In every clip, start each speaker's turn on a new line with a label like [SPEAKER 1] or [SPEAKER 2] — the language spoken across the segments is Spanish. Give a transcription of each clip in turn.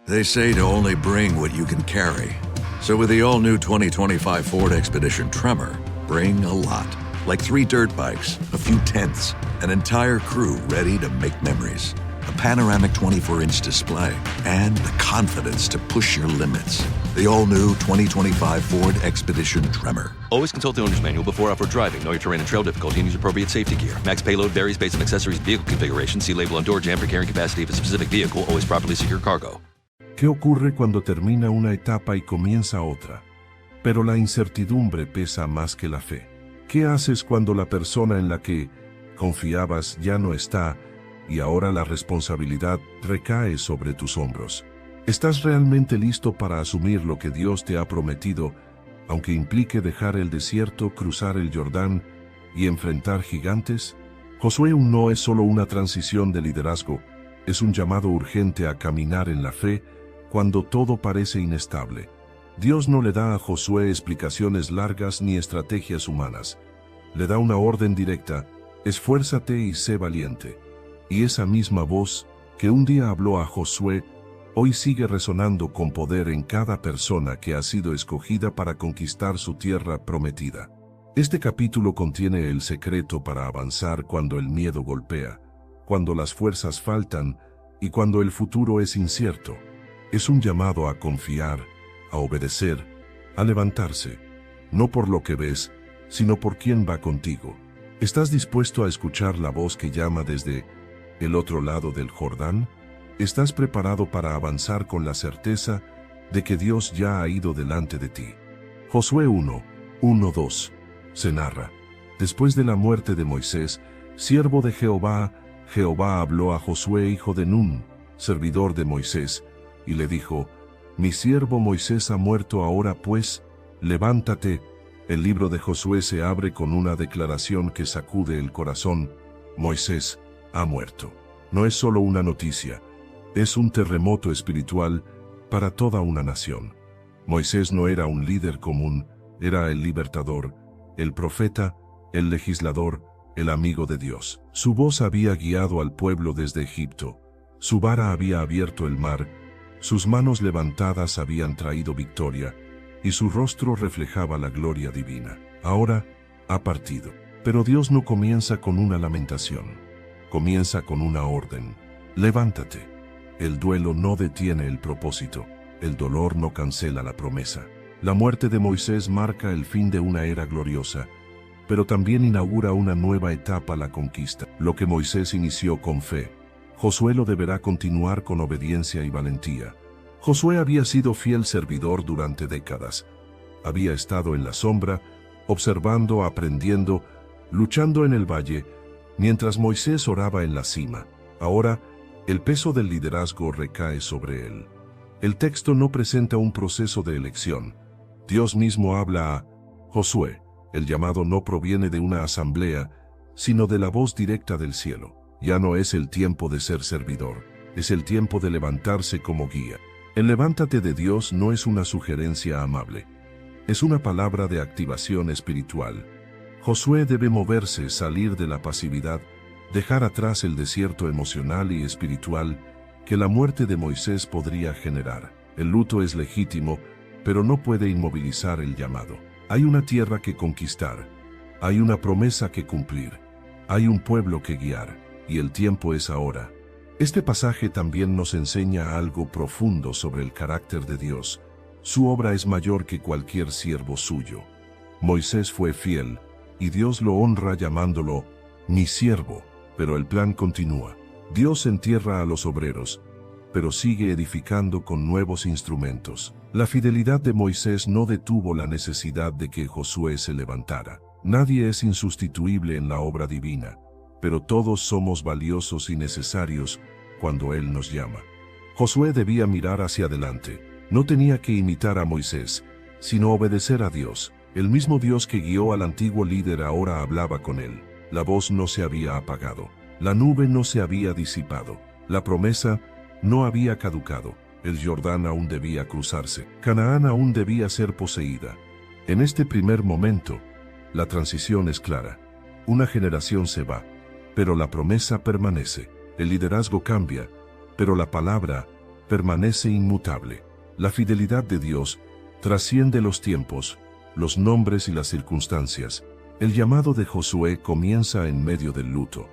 [SPEAKER 1] They say to only bring what you can carry. So with the all-new 2025 Ford Expedition Tremor, bring a lot. Like 3 dirt bikes, a few tents, an entire crew ready to make memories. A panoramic 24-inch display, and the confidence to push your limits. The all-new 2025 Ford Expedition Tremor.
[SPEAKER 2] Always consult the owner's manual before off-road driving. Know your terrain and trail difficulty and use appropriate safety gear. Max payload varies based on accessories and vehicle configuration. See label on door jamb for carrying capacity of a specific vehicle. Always properly secure cargo.
[SPEAKER 3] ¿Qué ocurre cuando termina una etapa y comienza otra? Pero la incertidumbre pesa más que la fe. ¿Qué haces cuando la persona en la que confiabas ya no está y ahora la responsabilidad recae sobre tus hombros? ¿Estás realmente listo para asumir lo que Dios te ha prometido, aunque implique dejar el desierto, cruzar el Jordán y enfrentar gigantes? Josué 1 no es solo una transición de liderazgo, es un llamado urgente a caminar en la fe cuando todo parece inestable. Dios no le da a Josué explicaciones largas ni estrategias humanas. Le da una orden directa: esfuérzate y sé valiente. Y esa misma voz que un día habló a Josué, hoy sigue resonando con poder en cada persona que ha sido escogida para conquistar su tierra prometida. Este capítulo contiene el secreto para avanzar cuando el miedo golpea, cuando las fuerzas faltan y cuando el futuro es incierto. Es un llamado a confiar, a obedecer, a levantarse, no por lo que ves, sino por quien va contigo. ¿Estás dispuesto a escuchar la voz que llama desde el otro lado del Jordán? ¿Estás preparado para avanzar con la certeza de que Dios ya ha ido delante de ti? Josué 1:1-2 se narra: después de la muerte de Moisés, siervo de Jehová, Jehová habló a Josué hijo de Nun, servidor de Moisés, y le dijo: mi siervo Moisés ha muerto, ahora pues, levántate. El libro de Josué se abre con una declaración que sacude el corazón: Moisés ha muerto. No es solo una noticia, es un terremoto espiritual para toda una nación. Moisés no era un líder común, era el libertador, el profeta, el legislador, el amigo de Dios. Su voz había guiado al pueblo desde Egipto, su vara había abierto el mar, sus manos levantadas habían traído victoria, y su rostro reflejaba la gloria divina. Ahora ha partido. Pero Dios no comienza con una lamentación, comienza con una orden: levántate. El duelo no detiene el propósito, el dolor no cancela la promesa. La muerte de Moisés marca el fin de una era gloriosa, pero también inaugura una nueva etapa, la conquista. Lo que Moisés inició con fe, Josué lo deberá continuar con obediencia y valentía. Josué había sido fiel servidor durante décadas. Había estado en la sombra, observando, aprendiendo, luchando en el valle, mientras Moisés oraba en la cima. Ahora, el peso del liderazgo recae sobre él. El texto no presenta un proceso de elección. Dios mismo habla a Josué. El llamado no proviene de una asamblea, sino de la voz directa del cielo. Ya no es el tiempo de ser servidor, es el tiempo de levantarse como guía. El levántate de Dios no es una sugerencia amable, es una palabra de activación espiritual. Josué debe moverse, salir de la pasividad, dejar atrás el desierto emocional y espiritual que la muerte de Moisés podría generar. El luto es legítimo, pero no puede inmovilizar el llamado. Hay una tierra que conquistar, hay una promesa que cumplir, hay un pueblo que guiar, y el tiempo es ahora. Este pasaje también nos enseña algo profundo sobre el carácter de Dios. Su obra es mayor que cualquier siervo suyo. Moisés fue fiel, y Dios lo honra llamándolo mi siervo, pero el plan continúa. Dios entierra a los obreros, pero sigue edificando con nuevos instrumentos. La fidelidad de Moisés no detuvo la necesidad de que Josué se levantara. Nadie es insustituible en la obra divina, pero todos somos valiosos y necesarios cuando Él nos llama. Josué debía mirar hacia adelante. No tenía que imitar a Moisés, sino obedecer a Dios. El mismo Dios que guió al antiguo líder ahora hablaba con él. La voz no se había apagado. La nube no se había disipado. La promesa no había caducado. El Jordán aún debía cruzarse. Canaán aún debía ser poseída. En este primer momento, la transición es clara. Una generación se va, pero la promesa permanece. El liderazgo cambia, pero la palabra permanece inmutable. La fidelidad de Dios trasciende los tiempos, los nombres y las circunstancias. El llamado de Josué comienza en medio del luto,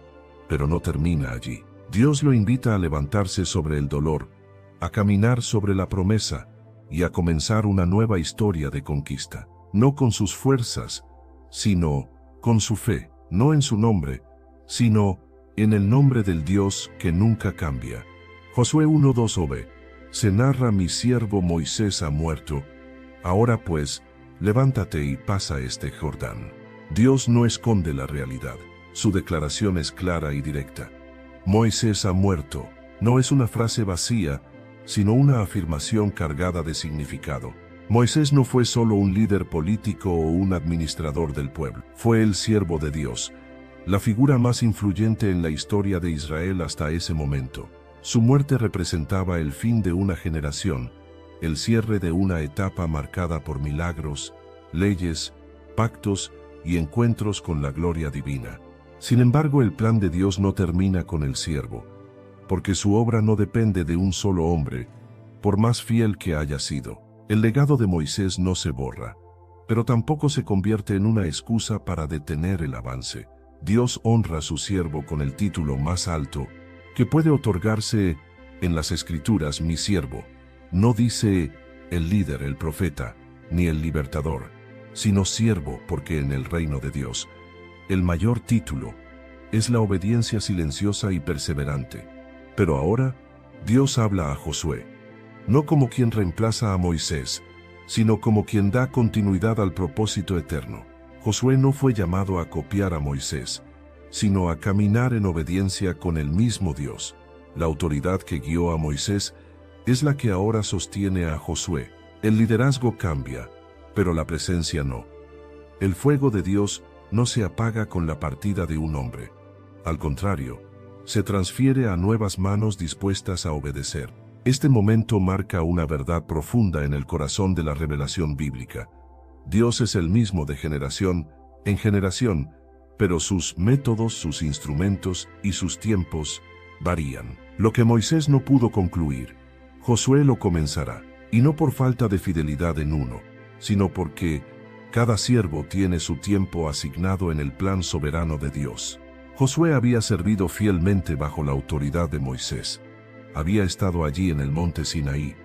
[SPEAKER 3] pero no termina allí. Dios lo invita a levantarse sobre el dolor, a caminar sobre la promesa y a comenzar una nueva historia de conquista. No con sus fuerzas, sino con su fe. No en su nombre, sino en el nombre del Dios que nunca cambia. Josué 1:2 se narra: mi siervo Moisés ha muerto. Ahora pues, levántate y pasa este Jordán. Dios no esconde la realidad. Su declaración es clara y directa. Moisés ha muerto. No es una frase vacía, sino una afirmación cargada de significado. Moisés no fue solo un líder político o un administrador del pueblo. Fue el siervo de Dios, la figura más influyente en la historia de Israel hasta ese momento. Su muerte representaba el fin de una generación, el cierre de una etapa marcada por milagros, leyes, pactos y encuentros con la gloria divina. Sin embargo, el plan de Dios no termina con el siervo, porque su obra no depende de un solo hombre, por más fiel que haya sido. El legado de Moisés no se borra, pero tampoco se convierte en una excusa para detener el avance. Dios honra a su siervo con el título más alto que puede otorgarse en las Escrituras: mi siervo. No dice el líder, el profeta, ni el libertador, sino siervo, porque en el reino de Dios, el mayor título es la obediencia silenciosa y perseverante. Pero ahora, Dios habla a Josué, no como quien reemplaza a Moisés, sino como quien da continuidad al propósito eterno. Josué no fue llamado a copiar a Moisés, sino a caminar en obediencia con el mismo Dios. La autoridad que guió a Moisés es la que ahora sostiene a Josué. El liderazgo cambia, pero la presencia no. El fuego de Dios no se apaga con la partida de un hombre. Al contrario, se transfiere a nuevas manos dispuestas a obedecer. Este momento marca una verdad profunda en el corazón de la revelación bíblica. Dios es el mismo de generación en generación, pero sus métodos, sus instrumentos y sus tiempos varían. Lo que Moisés no pudo concluir, Josué lo comenzará, y no por falta de fidelidad en uno, sino porque cada siervo tiene su tiempo asignado en el plan soberano de Dios. Josué había servido fielmente bajo la autoridad de Moisés. Había estado allí en el monte Sinaí,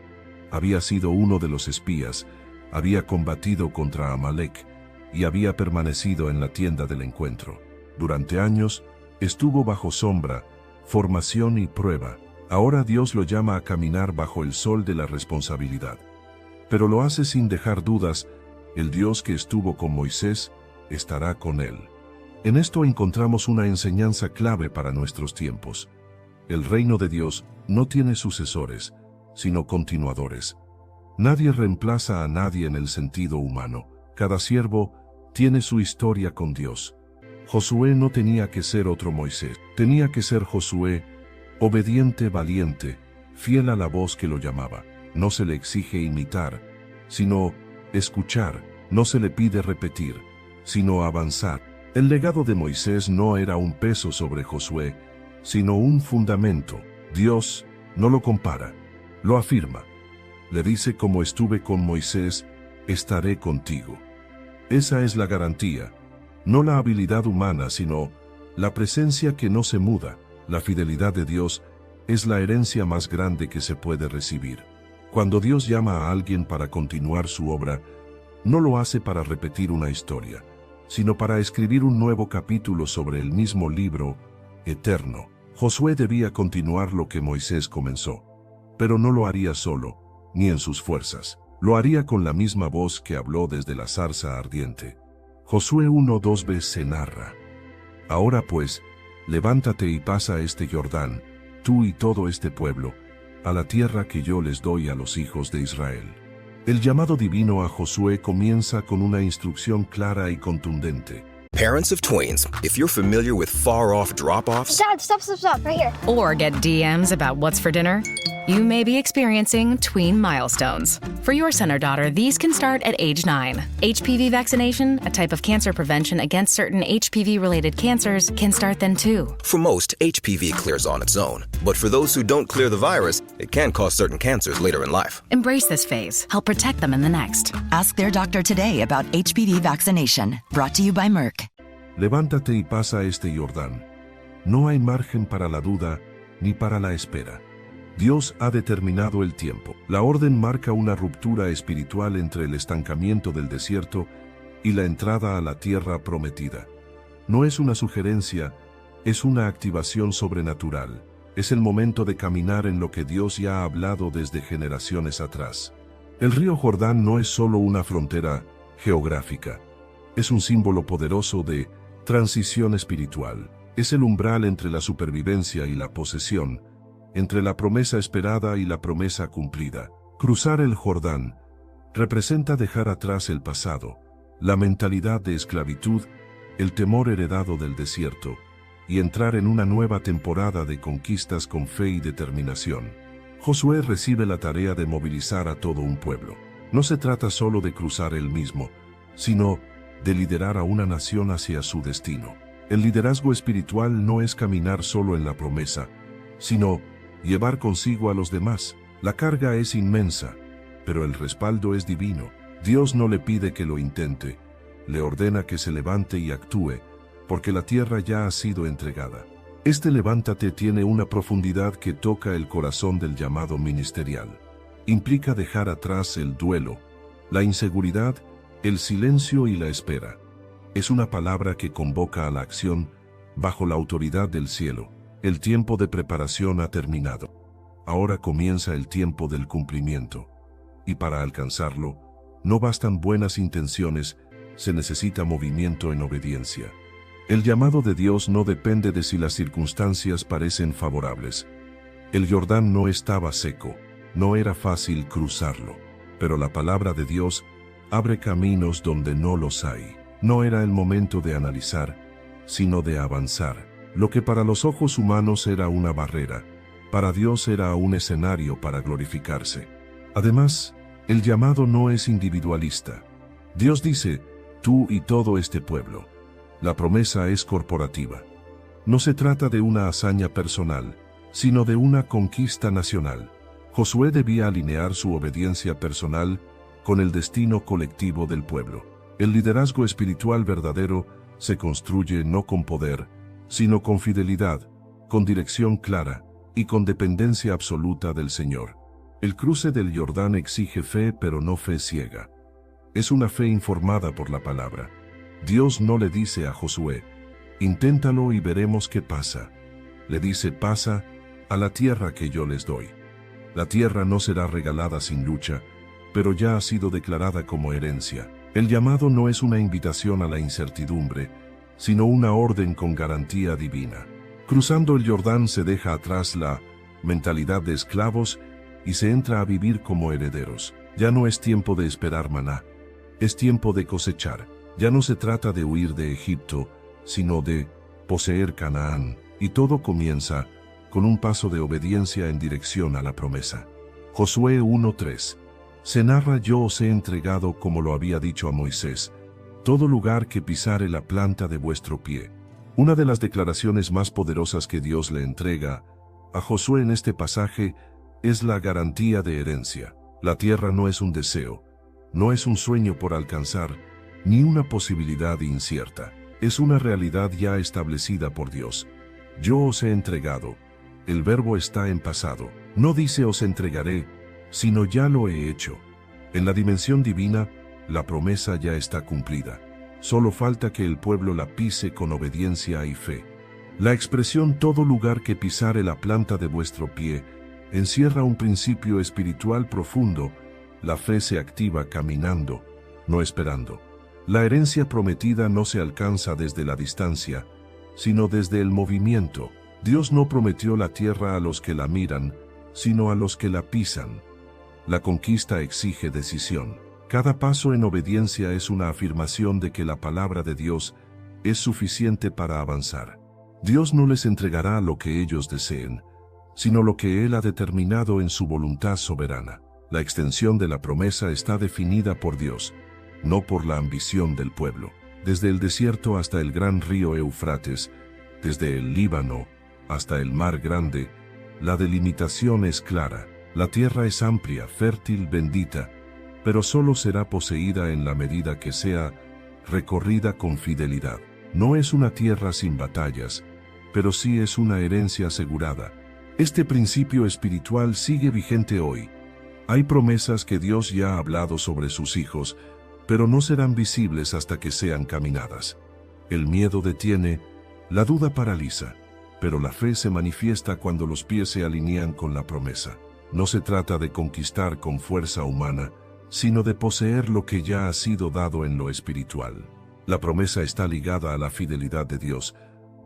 [SPEAKER 3] había sido uno de los espías, había combatido contra Amalek y había permanecido en la tienda del encuentro. Durante años estuvo bajo sombra, formación y prueba. Ahora Dios lo llama a caminar bajo el sol de la responsabilidad. Pero lo hace sin dejar dudas: el Dios que estuvo con Moisés estará con él. En esto encontramos una enseñanza clave para nuestros tiempos. El reino de Dios no tiene sucesores, sino continuadores. Nadie reemplaza a nadie en el sentido humano. Cada siervo tiene su historia con Dios. Josué no tenía que ser otro Moisés. Tenía que ser Josué, obediente, valiente, fiel a la voz que lo llamaba. No se le exige imitar, sino escuchar. No se le pide repetir, sino avanzar. El legado de Moisés no era un peso sobre Josué, sino un fundamento. Dios no lo compara, lo afirma. Le dice: como estuve con Moisés, estaré contigo. Esa es la garantía, no la habilidad humana, sino la presencia que no se muda. La fidelidad de Dios es la herencia más grande que se puede recibir. Cuando Dios llama a alguien para continuar su obra, no lo hace para repetir una historia, sino para escribir un nuevo capítulo sobre el mismo libro eterno. Josué debía continuar lo que Moisés comenzó, pero no lo haría solo, ni en sus fuerzas. Lo haría con la misma voz que habló desde la zarza ardiente. Josué 1:2 se narra: ahora pues, levántate y pasa este Jordán, tú y todo este pueblo, a la tierra que yo les doy a los hijos de Israel. El llamado divino a Josué comienza con una instrucción clara y contundente.
[SPEAKER 4] Parents of twins, if you're familiar with far-off drop-offs...
[SPEAKER 5] Dad, stop, right here.
[SPEAKER 6] Or get DMs about what's for dinner,
[SPEAKER 5] You may be experiencing tween milestones. For your son or daughter, these can start at age 9. HPV vaccination, a type of cancer prevention against certain HPV-related cancers, can start then too.
[SPEAKER 4] For most, HPV clears on its own. But for those who don't clear the virus, it can cause certain cancers later in life.
[SPEAKER 5] Embrace this phase. Help protect them in the next.
[SPEAKER 6] Ask their doctor today about HPV vaccination. Brought to you by Merck.
[SPEAKER 3] Levántate y pasa este Jordán. No hay margen para la duda ni para la espera. Dios ha determinado el tiempo. La orden marca una ruptura espiritual entre el estancamiento del desierto y la entrada a la tierra prometida. No es una sugerencia, es una activación sobrenatural. Es el momento de caminar en lo que Dios ya ha hablado desde generaciones atrás. El río Jordán no es solo una frontera geográfica. Es un símbolo poderoso de transición espiritual. Es el umbral entre la supervivencia y la posesión, entre la promesa esperada y la promesa cumplida. Cruzar el Jordán representa dejar atrás el pasado, la mentalidad de esclavitud, el temor heredado del desierto, y entrar en una nueva temporada de conquistas con fe y determinación. Josué recibe la tarea de movilizar a todo un pueblo. No se trata solo de cruzar él mismo, sino de liderar a una nación hacia su destino. El liderazgo espiritual no es caminar solo en la promesa, sino llevar consigo a los demás. La carga es inmensa, pero el respaldo es divino. Dios no le pide que lo intente, le ordena que se levante y actúe, porque la tierra ya ha sido entregada. Este levántate tiene una profundidad que toca el corazón del llamado ministerial. Implica dejar atrás el duelo, la inseguridad, el silencio y la espera. Es una palabra que convoca a la acción bajo la autoridad del cielo. El tiempo de preparación ha terminado. Ahora comienza el tiempo del cumplimiento. Y para alcanzarlo, no bastan buenas intenciones, se necesita movimiento en obediencia. El llamado de Dios no depende de si las circunstancias parecen favorables. El Jordán no estaba seco, no era fácil cruzarlo, pero la palabra de Dios abre caminos donde no los hay. No era el momento de analizar, sino de avanzar. Lo que para los ojos humanos era una barrera, para Dios era un escenario para glorificarse. Además, el llamado no es individualista. Dios dice, tú y todo este pueblo. La promesa es corporativa. No se trata de una hazaña personal, sino de una conquista nacional. Josué debía alinear su obediencia personal con el destino colectivo del pueblo. El liderazgo espiritual verdadero se construye no con poder, sino con fidelidad, con dirección clara y con dependencia absoluta del Señor. El cruce del Jordán exige fe, pero no fe ciega. Es una fe informada por la palabra. Dios no le dice a Josué, inténtalo y veremos qué pasa. Le dice, pasa a la tierra que yo les doy. La tierra no será regalada sin lucha, pero ya ha sido declarada como herencia. El llamado no es una invitación a la incertidumbre, sino una orden con garantía divina. Cruzando el Jordán se deja atrás la mentalidad de esclavos y se entra a vivir como herederos. Ya no es tiempo de esperar maná, es tiempo de cosechar. Ya no se trata de huir de Egipto, sino de poseer Canaán, y todo comienza con un paso de obediencia en dirección a la promesa. Josué 1:3. Se narra: yo os he entregado, como lo había dicho a Moisés, todo lugar que pisare la planta de vuestro pie. Una de las declaraciones más poderosas que Dios le entrega a Josué en este pasaje es la garantía de herencia. La tierra no es un deseo, no es un sueño por alcanzar, ni una posibilidad incierta. Es una realidad ya establecida por Dios. Yo os he entregado. El verbo está en pasado. No dice os entregaré, sino ya lo he hecho. En la dimensión divina, la promesa ya está cumplida. Solo falta que el pueblo la pise con obediencia y fe. La expresión todo lugar que pisare la planta de vuestro pie encierra un principio espiritual profundo. La fe se activa caminando, no esperando. La herencia prometida no se alcanza desde la distancia, sino desde el movimiento. Dios no prometió la tierra a los que la miran, sino a los que la pisan. La conquista exige decisión. Cada paso en obediencia es una afirmación de que la palabra de Dios es suficiente para avanzar. Dios no les entregará lo que ellos deseen, sino lo que Él ha determinado en su voluntad soberana. La extensión de la promesa está definida por Dios, no por la ambición del pueblo. Desde el desierto hasta el gran río Éufrates, desde el Líbano hasta el Mar Grande, la delimitación es clara. La tierra es amplia, fértil, bendita, pero solo será poseída en la medida que sea recorrida con fidelidad. No es una tierra sin batallas, pero sí es una herencia asegurada. Este principio espiritual sigue vigente hoy. Hay promesas que Dios ya ha hablado sobre sus hijos, pero no serán visibles hasta que sean caminadas. El miedo detiene, la duda paraliza, pero la fe se manifiesta cuando los pies se alinean con la promesa. No se trata de conquistar con fuerza humana, sino de poseer lo que ya ha sido dado en lo espiritual. La promesa está ligada a la fidelidad de Dios,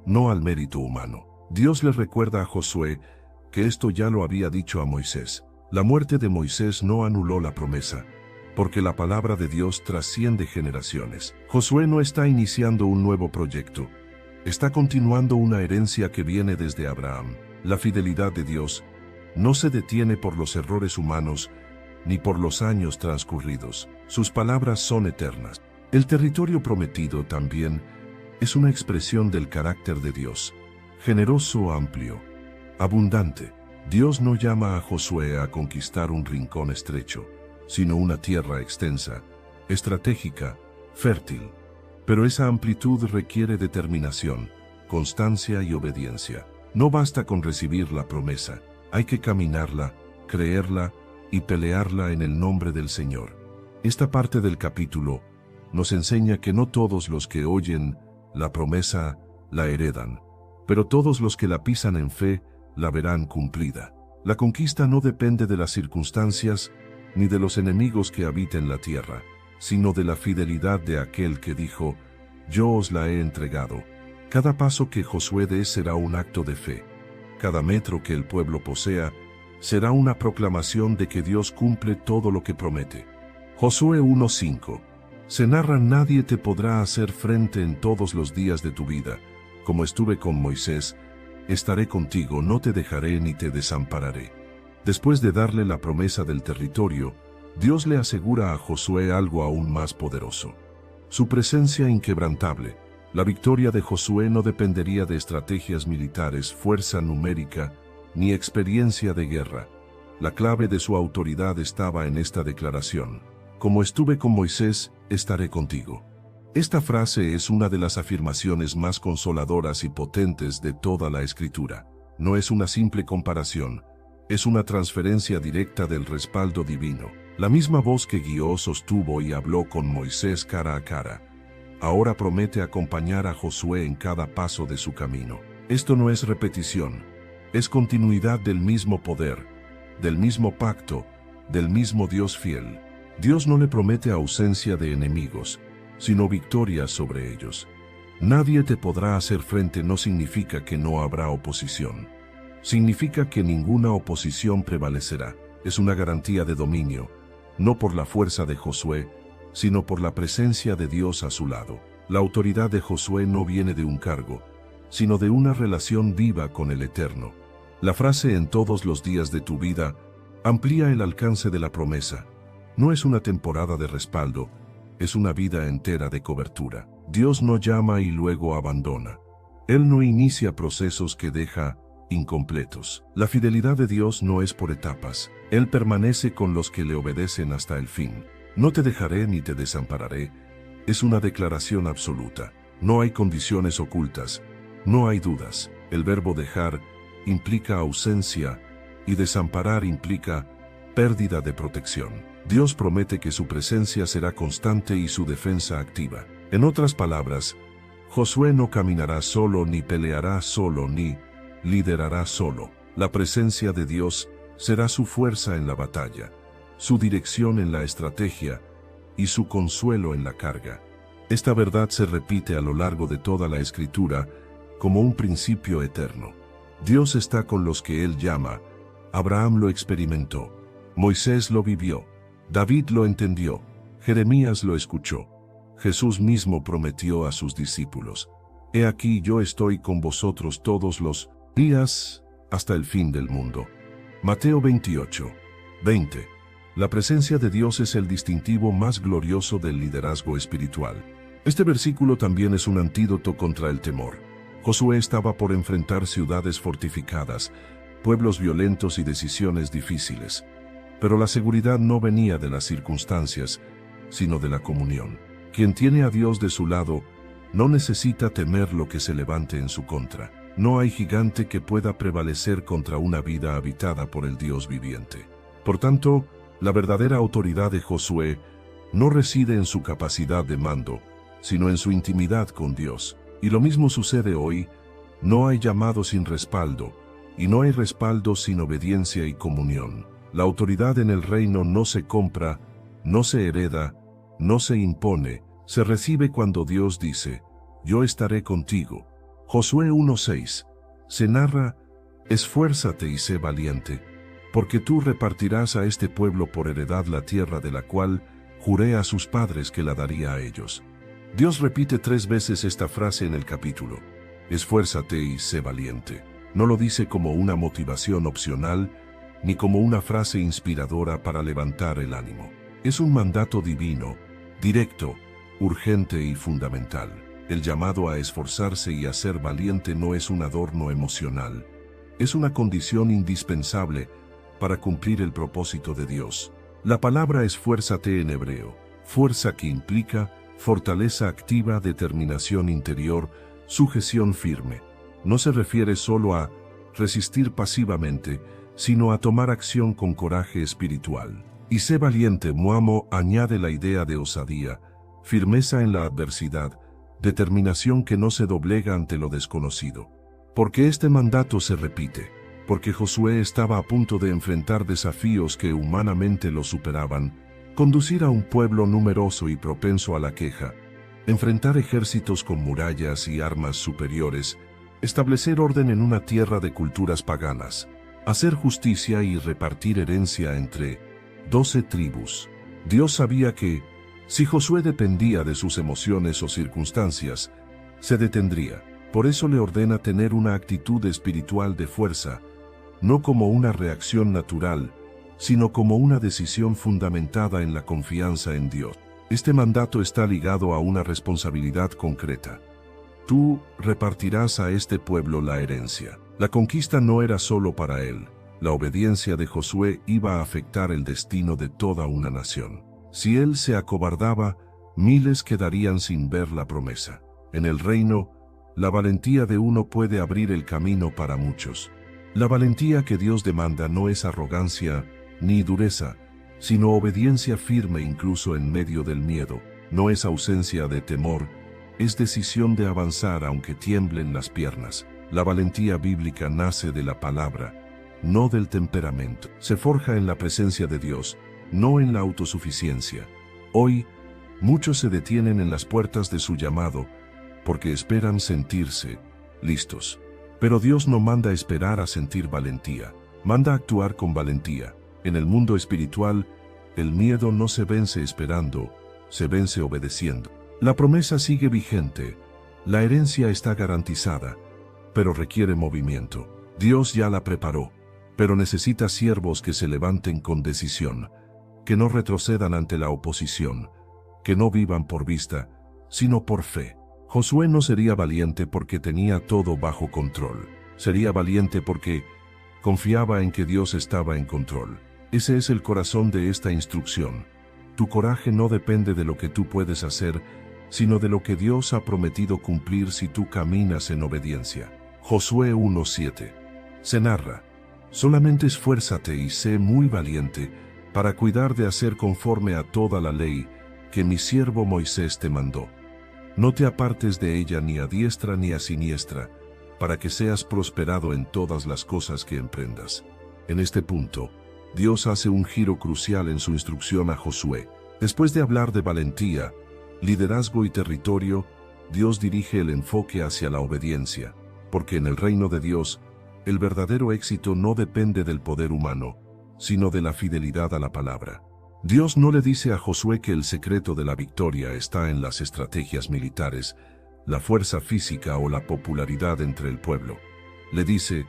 [SPEAKER 3] no al mérito humano. Dios le recuerda a Josué que esto ya lo había dicho a Moisés. La muerte de Moisés no anuló la promesa, porque la palabra de Dios trasciende generaciones. Josué no está iniciando un nuevo proyecto, está continuando una herencia que viene desde Abraham. La fidelidad de Dios no se detiene por los errores humanos ni por los años transcurridos. Sus palabras son eternas. El territorio prometido también es una expresión del carácter de Dios, generoso, amplio, abundante. Dios no llama a Josué a conquistar un rincón estrecho, sino una tierra extensa, estratégica, fértil. Pero esa amplitud requiere determinación, constancia y obediencia. No basta con recibir la promesa, hay que caminarla, creerla y pelearla en el nombre del Señor. Esta parte del capítulo nos enseña que no todos los que oyen la promesa la heredan, pero todos los que la pisan en fe la verán cumplida. La conquista no depende de las circunstancias ni de los enemigos que habiten la tierra, sino de la fidelidad de aquel que dijo: yo os la he entregado. Cada paso que Josué dé será un acto de fe. Cada metro que el pueblo posea será una proclamación de que Dios cumple todo lo que promete. Josué 1:5. Se narra: nadie te podrá hacer frente en todos los días de tu vida. Como estuve con Moisés, estaré contigo, no te dejaré ni te desampararé. Después de darle la promesa del territorio, Dios le asegura a Josué algo aún más poderoso: su presencia inquebrantable. La victoria de Josué no dependería de estrategias militares, fuerza numérica, ni experiencia de guerra. La clave de su autoridad estaba en esta declaración: como estuve con Moisés, estaré contigo. Esta frase es una de las afirmaciones más consoladoras y potentes de toda la Escritura. No es una simple comparación, es una transferencia directa del respaldo divino. La misma voz que guió, sostuvo y habló con Moisés cara a cara, ahora promete acompañar a Josué en cada paso de su camino. Esto no es repetición, es continuidad del mismo poder, del mismo pacto, del mismo Dios fiel. Dios no le promete ausencia de enemigos, sino victoria sobre ellos. Nadie te podrá hacer frente no significa que no habrá oposición. Significa que ninguna oposición prevalecerá. Es una garantía de dominio, no por la fuerza de Josué, sino por la presencia de Dios a su lado. La autoridad de Josué no viene de un cargo, sino de una relación viva con el Eterno. La frase "en todos los días de tu vida" amplía el alcance de la promesa. No es una temporada de respaldo, es una vida entera de cobertura. Dios no llama y luego abandona. Él no inicia procesos que deja incompletos. La fidelidad de Dios no es por etapas. Él permanece con los que le obedecen hasta el fin. No te dejaré ni te desampararé. Es una declaración absoluta. No hay condiciones ocultas. No hay dudas. El verbo dejar implica ausencia y desamparar implica pérdida de protección. Dios promete que su presencia será constante y su defensa activa. En otras palabras, Josué no caminará solo, ni peleará solo, ni liderará solo. La presencia de Dios será su fuerza en la batalla, su dirección en la estrategia y su consuelo en la carga. Esta verdad se repite a lo largo de toda la Escritura como un principio eterno. Dios está con los que Él llama. Abraham lo experimentó. Moisés lo vivió. David lo entendió. Jeremías lo escuchó. Jesús mismo prometió a sus discípulos: He aquí yo estoy con vosotros todos los días hasta el fin del mundo. Mateo 28, 20. La presencia de Dios es el distintivo más glorioso del liderazgo espiritual. Este versículo también es un antídoto contra el temor. Josué estaba por enfrentar ciudades fortificadas, pueblos violentos y decisiones difíciles. Pero la seguridad no venía de las circunstancias, sino de la comunión. Quien tiene a Dios de su lado, no necesita temer lo que se levante en su contra. No hay gigante que pueda prevalecer contra una vida habitada por el Dios viviente. Por tanto, la verdadera autoridad de Josué no reside en su capacidad de mando, sino en su intimidad con Dios. Y lo mismo sucede hoy. No hay llamado sin respaldo, y no hay respaldo sin obediencia y comunión. La autoridad en el reino no se compra, no se hereda, no se impone, se recibe cuando Dios dice, yo estaré contigo. Josué 1:6. Se narra, esfuérzate y sé valiente, porque tú repartirás a este pueblo por heredad la tierra de la cual juré a sus padres que la daría a ellos. Dios repite 3 veces esta frase en el capítulo. Esfuérzate y sé valiente. No lo dice como una motivación opcional, ni como una frase inspiradora para levantar el ánimo. Es un mandato divino, directo, urgente y fundamental. El llamado a esforzarse y a ser valiente no es un adorno emocional. Es una condición indispensable para cumplir el propósito de Dios. La palabra esfuérzate en hebreo, fuerza que implica fortaleza activa, determinación interior, sujeción firme. No se refiere solo a resistir pasivamente, sino a tomar acción con coraje espiritual. Y sé valiente, Muamo añade la idea de osadía, firmeza en la adversidad, determinación que no se doblega ante lo desconocido. Porque este mandato se repite, porque Josué estaba a punto de enfrentar desafíos que humanamente lo superaban, conducir a un pueblo numeroso y propenso a la queja, enfrentar ejércitos con murallas y armas superiores, establecer orden en una tierra de culturas paganas, hacer justicia y repartir herencia entre 12 tribus. Dios sabía que, si Josué dependía de sus emociones o circunstancias, se detendría. Por eso le ordena tener una actitud espiritual de fuerza, no como una reacción natural, sino como una decisión fundamentada en la confianza en Dios. Este mandato está ligado a una responsabilidad concreta. Tú repartirás a este pueblo la herencia. La conquista no era solo para él. La obediencia de Josué iba a afectar el destino de toda una nación. Si él se acobardaba, miles quedarían sin ver la promesa. En el reino, la valentía de uno puede abrir el camino para muchos. La valentía que Dios demanda no es arrogancia ni dureza, sino obediencia firme incluso en medio del miedo. No es ausencia de temor, es decisión de avanzar aunque tiemblen las piernas. La valentía bíblica nace de la palabra, no del temperamento. Se forja en la presencia de Dios, no en la autosuficiencia. Hoy, muchos se detienen en las puertas de su llamado porque esperan sentirse listos. Pero Dios no manda esperar a sentir valentía, manda actuar con valentía. En el mundo espiritual, el miedo no se vence esperando, se vence obedeciendo. La promesa sigue vigente, la herencia está garantizada, pero requiere movimiento. Dios ya la preparó, pero necesita siervos que se levanten con decisión, que no retrocedan ante la oposición, que no vivan por vista, sino por fe. Josué no sería valiente porque tenía todo bajo control. Sería valiente porque confiaba en que Dios estaba en control. Ese es el corazón de esta instrucción. Tu coraje no depende de lo que tú puedes hacer, sino de lo que Dios ha prometido cumplir si tú caminas en obediencia. Josué 1:7. Se narra, solamente esfuérzate y sé muy valiente para cuidar de hacer conforme a toda la ley que mi siervo Moisés te mandó. No te apartes de ella ni a diestra ni a siniestra, para que seas prosperado en todas las cosas que emprendas. En este punto, Dios hace un giro crucial en su instrucción a Josué. Después de hablar de valentía, liderazgo y territorio, Dios dirige el enfoque hacia la obediencia, porque en el reino de Dios, el verdadero éxito no depende del poder humano, sino de la fidelidad a la palabra. Dios no le dice a Josué que el secreto de la victoria está en las estrategias militares, la fuerza física o la popularidad entre el pueblo. Le dice,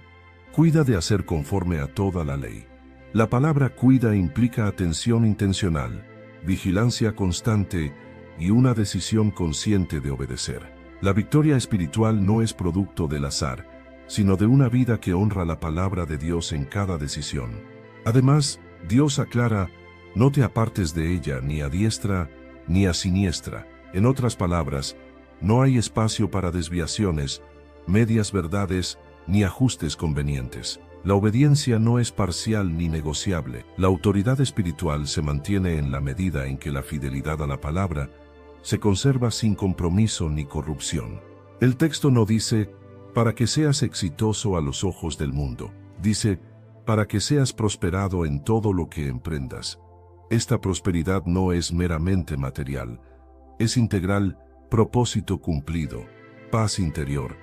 [SPEAKER 3] Cuida de hacer conforme a toda la ley. La palabra cuida implica atención intencional, vigilancia constante y una decisión consciente de obedecer. La victoria espiritual no es producto del azar, sino de una vida que honra la palabra de Dios en cada decisión. Además, Dios aclara, no te apartes de ella ni a diestra ni a siniestra. En otras palabras, no hay espacio para desviaciones, medias verdades ni ajustes convenientes. La obediencia no es parcial ni negociable. La autoridad espiritual se mantiene en la medida en que la fidelidad a la palabra se conserva sin compromiso ni corrupción. El texto no dice, para que seas exitoso a los ojos del mundo. Dice, para que seas prosperado en todo lo que emprendas. Esta prosperidad no es meramente material, es integral, propósito cumplido, paz interior,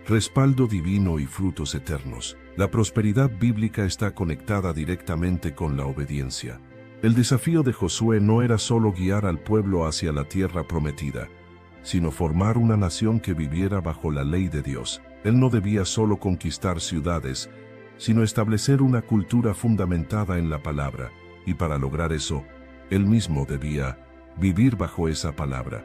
[SPEAKER 3] respaldo divino y frutos eternos. La prosperidad bíblica está conectada directamente con la obediencia. El desafío de Josué no era solo guiar al pueblo hacia la tierra prometida, sino formar una nación que viviera bajo la ley de Dios. Él no debía solo conquistar ciudades, sino establecer una cultura fundamentada en la palabra, y para lograr eso, él mismo debía vivir bajo esa palabra.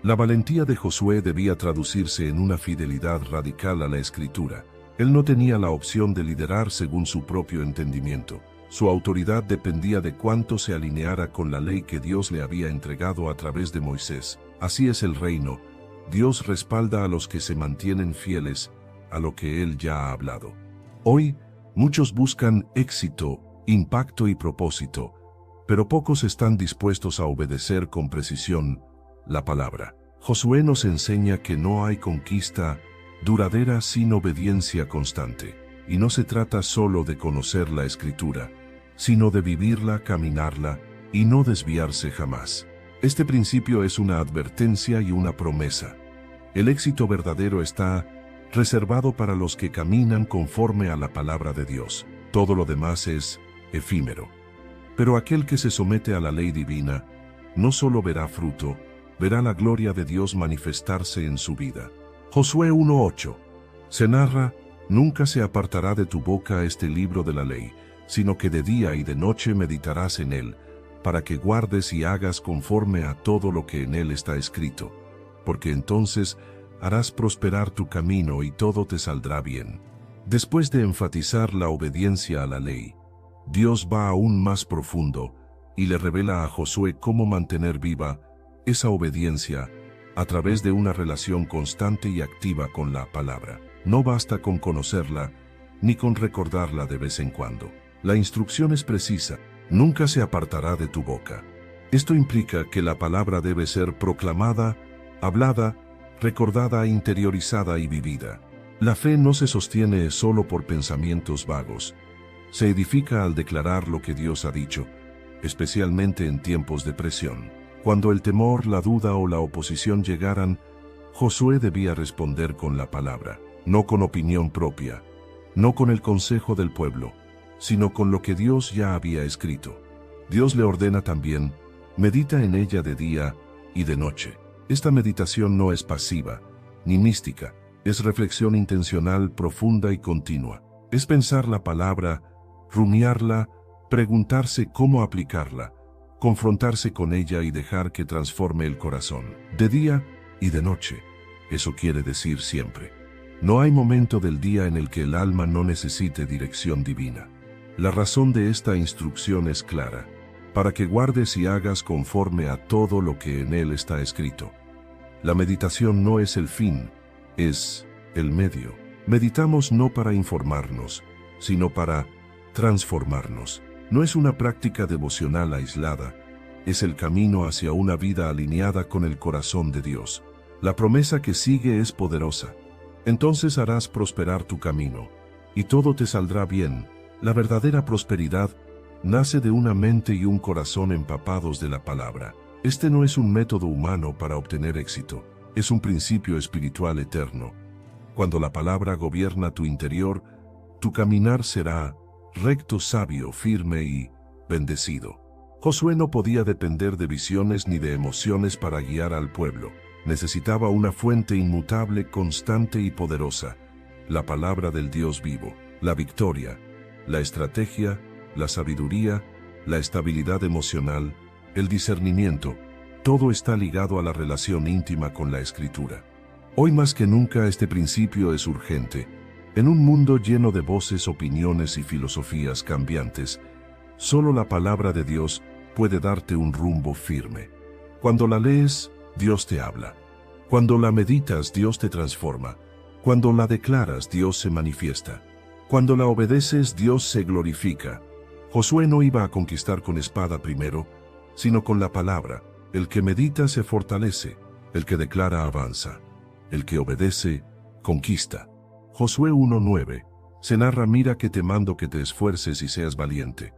[SPEAKER 3] La valentía de Josué debía traducirse en una fidelidad radical a la Escritura. Él no tenía la opción de liderar según su propio entendimiento. Su autoridad dependía de cuánto se alineara con la ley que Dios le había entregado a través de Moisés. Así es el reino. Dios respalda a los que se mantienen fieles a lo que Él ya ha hablado. Hoy, muchos buscan éxito, impacto y propósito, pero pocos están dispuestos a obedecer con precisión la palabra. Josué nos enseña que no hay conquista duradera sin obediencia constante, y no se trata solo de conocer la Escritura, sino de vivirla, caminarla y no desviarse jamás. Este principio es una advertencia y una promesa. El éxito verdadero está reservado para los que caminan conforme a la palabra de Dios. Todo lo demás es efímero. Pero aquel que se somete a la ley divina no solo verá fruto, verá la gloria de Dios manifestarse en su vida. Josué 1:8. Se narra, nunca se apartará de tu boca este libro de la ley, sino que de día y de noche meditarás en él, para que guardes y hagas conforme a todo lo que en él está escrito, porque entonces harás prosperar tu camino y todo te saldrá bien. Después de enfatizar la obediencia a la ley, Dios va aún más profundo y le revela a Josué cómo mantener viva esa obediencia a través de una relación constante y activa con la palabra. No basta con conocerla, ni con recordarla de vez en cuando. La instrucción es precisa, nunca se apartará de tu boca. Esto implica que la palabra debe ser proclamada, hablada, recordada, interiorizada y vivida. La fe no se sostiene solo por pensamientos vagos. Se edifica al declarar lo que Dios ha dicho, especialmente en tiempos de presión. Cuando el temor, la duda o la oposición llegaran, Josué debía responder con la palabra, no con opinión propia, no con el consejo del pueblo, sino con lo que Dios ya había escrito. Dios le ordena también, medita en ella de día y de noche. Esta meditación no es pasiva, ni mística, es reflexión intencional, profunda y continua. Es pensar la palabra, rumiarla, preguntarse cómo aplicarla, confrontarse con ella y dejar que transforme el corazón. De día y de noche, eso quiere decir siempre. No hay momento del día en el que el alma no necesite dirección divina. La razón de esta instrucción es clara, para que guardes y hagas conforme a todo lo que en él está escrito. La meditación no es el fin, es el medio. Meditamos no para informarnos, sino para transformarnos. No es una práctica devocional aislada, es el camino hacia una vida alineada con el corazón de Dios. La promesa que sigue es poderosa. Entonces harás prosperar tu camino, y todo te saldrá bien. La verdadera prosperidad nace de una mente y un corazón empapados de la palabra. Este no es un método humano para obtener éxito, es un principio espiritual eterno. Cuando la palabra gobierna tu interior, tu caminar será recto, sabio, firme y bendecido. Josué no podía depender de visiones ni de emociones para guiar al pueblo. Necesitaba una fuente inmutable, constante y poderosa, la palabra del Dios vivo. la victoria, la estrategia, la sabiduría, la estabilidad emocional, el discernimiento, todo está ligado a la relación íntima con la Escritura. Hoy más que nunca este principio es urgente. En un mundo lleno de voces, opiniones y filosofías cambiantes, solo la palabra de Dios puede darte un rumbo firme. Cuando la lees, Dios te habla. Cuando la meditas, Dios te transforma. Cuando la declaras, Dios se manifiesta. Cuando la obedeces, Dios se glorifica. Josué no iba a conquistar con espada primero, sino con la palabra. El que medita se fortalece, el que declara avanza, el que obedece conquista. Josué 1:9 se narra: mira que te mando que te esfuerces y seas valiente.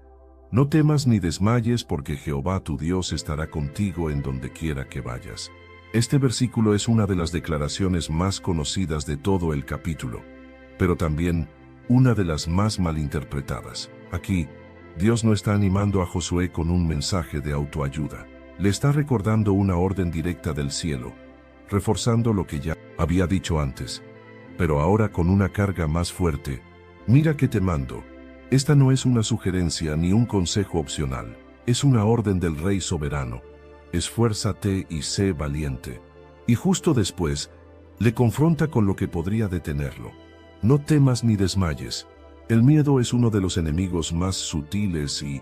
[SPEAKER 3] No temas ni desmayes, porque Jehová tu Dios estará contigo en donde quiera que vayas. Este versículo es una de las declaraciones más conocidas de todo el capítulo, pero también una de las más malinterpretadas. Aquí, Dios no está animando a Josué con un mensaje de autoayuda. Le está recordando una orden directa del cielo, reforzando lo que ya había dicho antes, pero ahora con una carga más fuerte. Mira que te mando. Esta no es una sugerencia ni un consejo opcional, es una orden del Rey soberano. Esfuérzate y sé valiente. Y justo después, le confronta con lo que podría detenerlo. No temas ni desmayes. El miedo es uno de los enemigos más sutiles y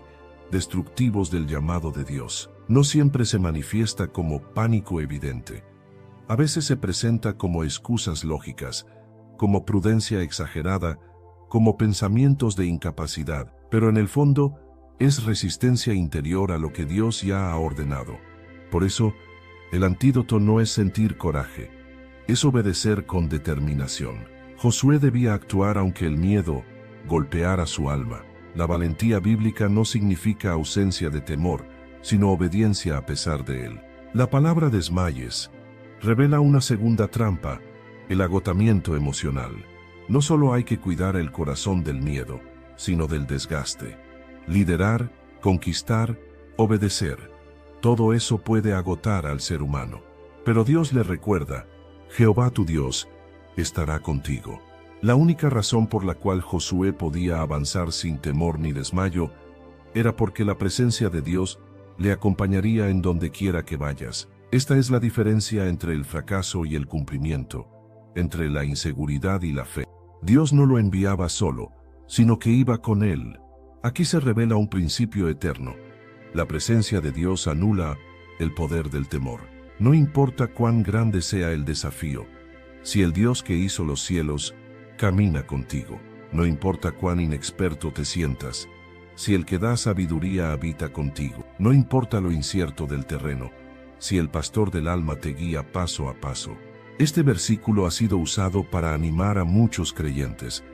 [SPEAKER 3] destructivos del llamado de Dios. No siempre se manifiesta como pánico evidente. A veces se presenta como excusas lógicas, como prudencia exagerada, como pensamientos de incapacidad, pero en el fondo es resistencia interior a lo que Dios ya ha ordenado. Por eso, el antídoto no es sentir coraje, es obedecer con determinación. Josué debía actuar aunque el miedo golpeara su alma. La valentía bíblica no significa ausencia de temor, sino obediencia a pesar de él. La palabra desmayes revela una segunda trampa: el agotamiento emocional. No solo hay que cuidar el corazón del miedo, sino del desgaste. Liderar, conquistar, obedecer. Todo eso puede agotar al ser humano. Pero Dios le recuerda: Jehová tu Dios estará contigo. La única razón por la cual Josué podía avanzar sin temor ni desmayo era porque la presencia de Dios le acompañaría en donde quiera que vayas. Esta es la diferencia entre el fracaso y el cumplimiento, entre la inseguridad y la fe. Dios no lo enviaba solo, sino que iba con él. Aquí se revela un principio eterno. La presencia de Dios anula el poder del temor. No importa cuán grande sea el desafío, si el Dios que hizo los cielos camina contigo. No importa cuán inexperto te sientas, si el que da sabiduría habita contigo. No importa lo incierto del terreno, si el pastor del alma te guía paso a paso. Este versículo ha sido usado para animar a muchos creyentes,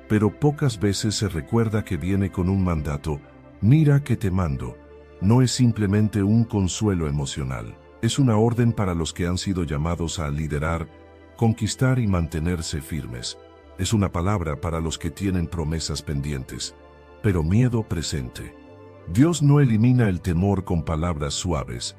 [SPEAKER 3] pero pocas veces se recuerda que viene con un mandato: mira que te mando. No es simplemente un consuelo emocional, es una orden para los que han sido llamados a liderar, conquistar y mantenerse firmes. Es una palabra para los que tienen promesas pendientes, pero miedo presente. Dios no elimina el temor con palabras suaves,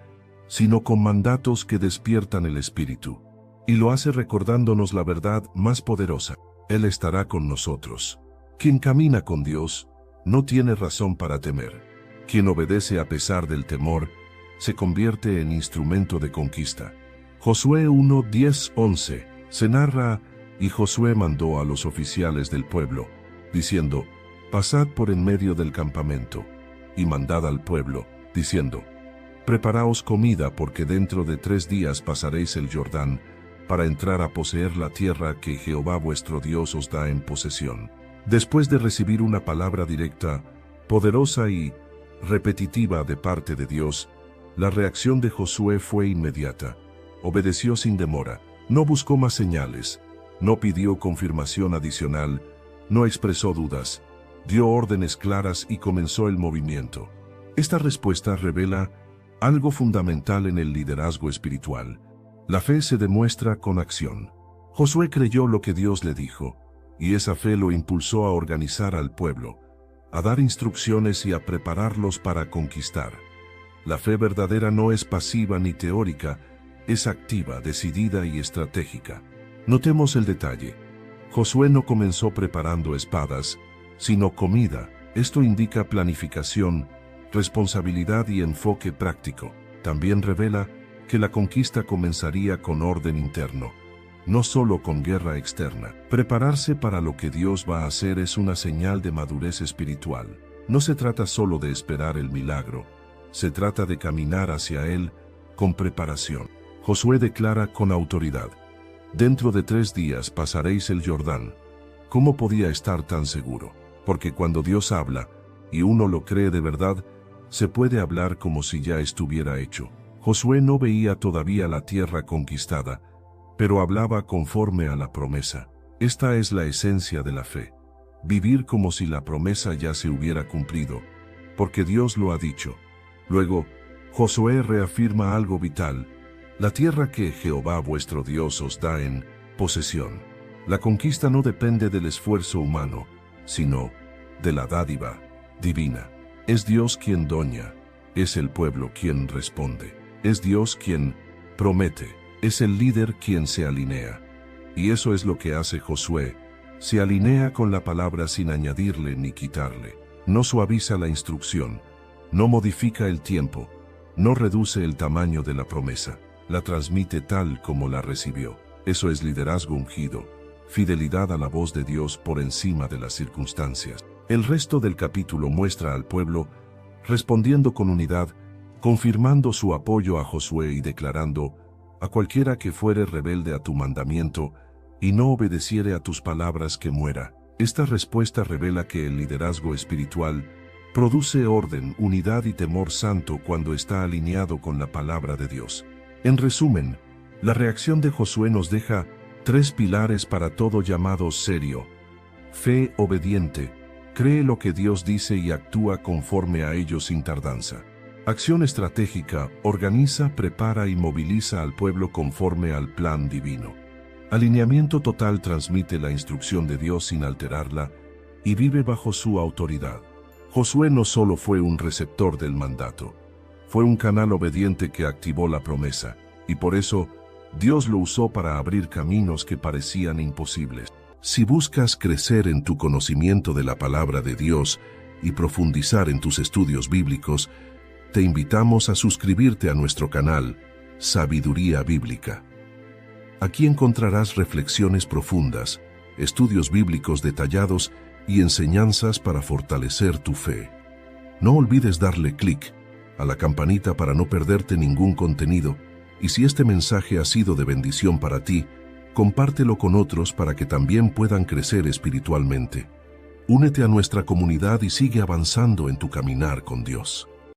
[SPEAKER 3] sino con mandatos que despiertan el espíritu. Y lo hace recordándonos la verdad más poderosa: Él estará con nosotros. Quien camina con Dios no tiene razón para temer. Quien obedece a pesar del temor se convierte en instrumento de conquista. Josué 1:10-11 se narra: y Josué mandó a los oficiales del pueblo, diciendo: pasad por en medio del campamento, y mandad al pueblo, diciendo: preparaos comida, porque dentro de 3 días pasaréis el Jordán, para entrar a poseer la tierra que Jehová vuestro Dios os da en posesión. Después de recibir una palabra directa, poderosa y repetitiva de parte de Dios, la reacción de Josué fue inmediata. Obedeció sin demora, no buscó más señales, no pidió confirmación adicional, no expresó dudas, dio órdenes claras y comenzó el movimiento. Esta respuesta revela algo fundamental en el liderazgo espiritual. La fe se demuestra con acción. Josué creyó lo que Dios le dijo, y esa fe lo impulsó a organizar al pueblo, a dar instrucciones y a prepararlos para conquistar. La fe verdadera no es pasiva ni teórica, es activa, decidida y estratégica. Notemos el detalle. Josué no comenzó preparando espadas, sino comida. Esto indica planificación, responsabilidad y enfoque práctico. También revela que la conquista comenzaría con orden interno, no solo con guerra externa. Prepararse para lo que Dios va a hacer es una señal de madurez espiritual. No se trata solo de esperar el milagro, se trata de caminar hacia él con preparación. Josué declara con autoridad: dentro de 3 días pasaréis el Jordán. ¿Cómo podía estar tan seguro? Porque cuando Dios habla, y uno lo cree de verdad, se puede hablar como si ya estuviera hecho. Josué no veía todavía la tierra conquistada, pero hablaba conforme a la promesa. Esta es la esencia de la fe: vivir como si la promesa ya se hubiera cumplido, porque Dios lo ha dicho. Luego, Josué reafirma algo vital: la tierra que Jehová vuestro Dios os da en posesión. La conquista no depende del esfuerzo humano, sino de la dádiva divina. Es Dios quien doña, es el pueblo quien responde, es Dios quien promete, es el líder quien se alinea. Y eso es lo que hace Josué: se alinea con la palabra sin añadirle ni quitarle. No suaviza la instrucción, no modifica el tiempo, no reduce el tamaño de la promesa, la transmite tal como la recibió. Eso es liderazgo ungido, fidelidad a la voz de Dios por encima de las circunstancias. El resto del capítulo muestra al pueblo respondiendo con unidad, confirmando su apoyo a Josué y declarando: a cualquiera que fuere rebelde a tu mandamiento y no obedeciere a tus palabras, que muera. Esta respuesta revela que el liderazgo espiritual produce orden, unidad y temor santo cuando está alineado con la palabra de Dios. En resumen, la reacción de Josué nos deja 3 pilares para todo llamado serio: fe obediente, cree lo que Dios dice y actúa conforme a ello sin tardanza. Acción estratégica, organiza, prepara y moviliza al pueblo conforme al plan divino. Alineamiento total, transmite la instrucción de Dios sin alterarla y vive bajo su autoridad. Josué no solo fue un receptor del mandato, fue un canal obediente que activó la promesa, y por eso Dios lo usó para abrir caminos que parecían imposibles. Si buscas crecer en tu conocimiento de la palabra de Dios y profundizar en tus estudios bíblicos, te invitamos a suscribirte a nuestro canal Sabiduría Bíblica. Aquí encontrarás reflexiones profundas, estudios bíblicos detallados y enseñanzas para fortalecer tu fe. No olvides darle clic a la campanita para no perderte ningún contenido, y si este mensaje ha sido de bendición para ti, compártelo con otros para que también puedan crecer espiritualmente. Únete a nuestra comunidad y sigue avanzando en tu caminar con Dios.